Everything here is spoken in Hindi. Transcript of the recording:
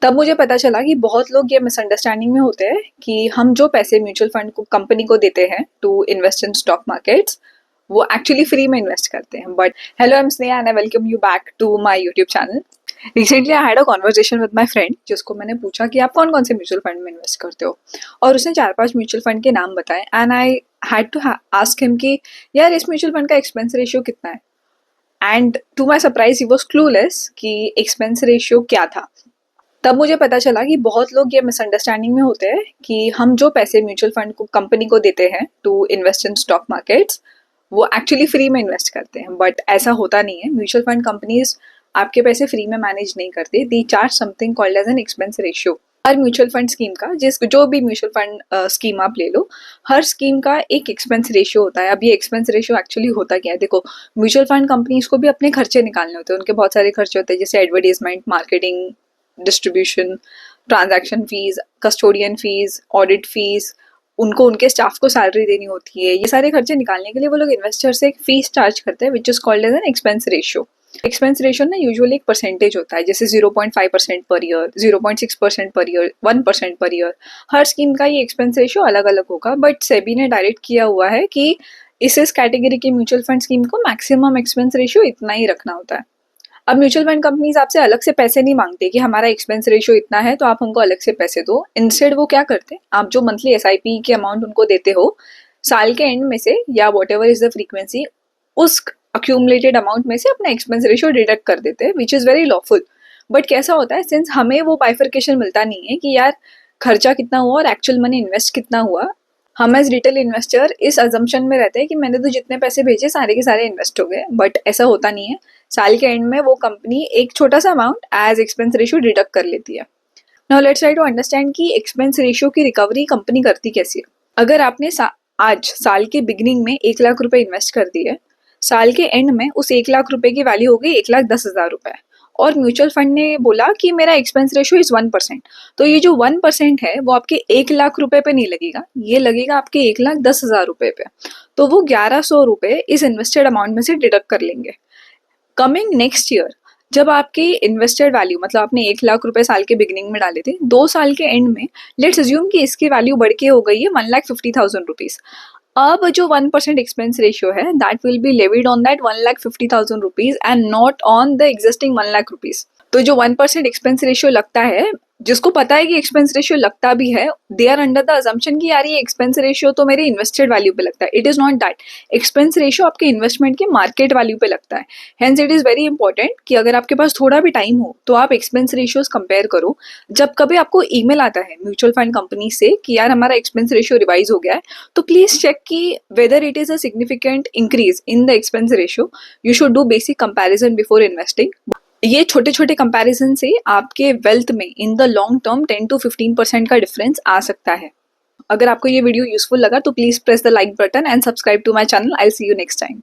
तब मुझे पता चला कि बहुत लोग ये मिसअंडरस्टैंडिंग में होते हैं कि हम जो पैसे म्यूचुअल फंड को कंपनी को देते हैं to invest in stock markets वो एक्चुअली फ्री में इन्वेस्ट करते हैं। But hello, I am Sneha and I welcome you back to my YouTube channel. Recently I had a conversation with my friend, जिसको मैंने पूछा कि आप कौन कौन से म्यूचुअल फंड में इन्वेस्ट करते हो, और उसने 4-5 म्यूचुअल फंड के नाम बताए and I had to ask him कि यार इस म्यूचुअल फंड का एक्सपेंस रेशियो कितना है। And to my surprise he was clueless कि एक्सपेंस रेशियो क्या था। तब मुझे पता चला कि बहुत लोग ये मिसअंडरस्टैंडिंग में होते हैं कि हम जो पैसे म्यूचुअल फंड को कंपनी को देते हैं to invest in stock markets वो एक्चुअली फ्री में इन्वेस्ट करते हैं। बट ऐसा होता नहीं है। म्यूचुअल फंड कंपनीज आपके पैसे फ्री में मैनेज नहीं करते। They charge something called as an expense ratio. हर म्यूचुअल फंड स्कीम का जो भी म्यूचुअल फंड स्कीम आप ले लो, हर स्कीम का एक एक्सपेंस रेशियो होता है। अब ये एक्सपेंस रेशियो एक्चुअली होता क्या है, देखो, म्यूचुअल फंड कंपनीज को भी अपने खर्चे निकालने होते हैं। उनके बहुत सारे खर्चे होते हैं, जैसे advertisement, marketing, distribution, transaction fees, custodian fees, audit fees, उनको उनके स्टाफ को सैलरी देनी होती है। ये सारे खर्चे निकालने के लिए वो लोग इन्वेस्टर से एक फीस चार्ज करते हैं, which is called as an expense ratio. Expense ratio ना यूजुअली एक परसेंटेज होता है, जैसे 0.5% per year, 0.6% per year, 1% per year. हर स्कीम का ये एक्सपेंस रेशियो अलग अलग होगा, बट सेबी ने डायरेक्ट किया हुआ है कि इस कैटेगरी की म्यूचुअल फंड स्कीम को मैक्सिमम एक्सपेंस रेशियो इतना ही रखना होता है। अब म्यूचुअल फंड कंपनीज आपसे अलग से पैसे नहीं मांगते कि हमारा एक्सपेंस रेशियो इतना है तो आप हमको अलग से पैसे दो। इंस्टेड वो क्या करते हैं, आप जो मंथली एसआईपी की अमाउंट उनको देते हो, साल के एंड में से या what ever is the frequency, उस अक्यूमुलेटेड अमाउंट में से अपना एक्सपेंस रेशियो डिडक्ट कर देते हैं, which is very lawful. But कैसा होता है, सिंस हमें वो बाइफर्केशन मिलता नहीं है कि यार खर्चा कितना हुआ और एक्चुअल मनी इन्वेस्ट कितना हुआ, हम एज रिटेल इन्वेस्टर इस अजम्पशन में रहते हैं कि मैंने तो जितने पैसे भेजे सारे के सारे इन्वेस्ट हो गए। बट ऐसा होता नहीं है। साल के एंड में वो कंपनी एक छोटा सा amount as expense ratio deduct कर लेती है। Now let's try to understand कि एक्सपेंस रेशियो की रिकवरी कंपनी करती कैसी है। अगर आपने आज साल के बिगिनिंग में 1 लाख रुपए इन्वेस्ट कर दिए, साल के एंड में उस 1 लाख रुपए की वैल्यू हो गई 1,10,000 रुपए, और म्यूचुअल फंड ने बोला कि मेरा एक्सपेंस रेशियो इज 1%, तो ये जो 1% है वो आपके 1 लाख रुपए पे नहीं लगेगा, ये लगेगा आपके 1,10,000 रुपए पे। तो वो 1,100 रुपए इस इन्वेस्टेड अमाउंट में से डिडक्ट कर लेंगे। कमिंग नेक्स्ट ईयर जब आपकी इन्वेस्टेड वैल्यू, मतलब आपने 1 लाख रुपए साल के बिगिनिंग में डाले थे, 2 साल के एंड में लेट्स अज्यूम कि इसकी वैल्यू बढ़ के हो गई है 1,50,000 रुपीज। अब जो 1% एक्सपेंस रेशियो है that will be levied on that 1,50,000 rupees and not on the existing 1 lakh rupees. तो जो 1% एक्सपेंस रेशियो लगता है, जिसको पता है कि एक्सपेंस रेशियो लगता भी है, they are under the assumption कि यार ये एक्सपेंस रेशियो तो मेरे इन्वेस्टेड वैल्यू पे लगता है। It is not that. Expense ratio आपके इन्वेस्टमेंट के मार्केट वैल्यू पे लगता है। Hence it is very important कि अगर आपके पास थोड़ा भी टाइम हो तो आप एक्सपेंस रेशियोज कंपेयर करो। जब कभी आपको ईमेल आता है म्यूचुअल फंड कंपनी से कि यार हमारा एक्सपेंस रेशियो रिवाइज हो गया है, तो प्लीज चेक कि whether it is a significant increase in the expense ratio. You should do basic comparison before investing. ये छोटे छोटे कंपैरिजन से आपके वेल्थ में in the long term 10 to 15% का डिफरेंस आ सकता है। अगर आपको ये वीडियो यूजफुल लगा तो please press the like button and subscribe to my channel. I will see you next time.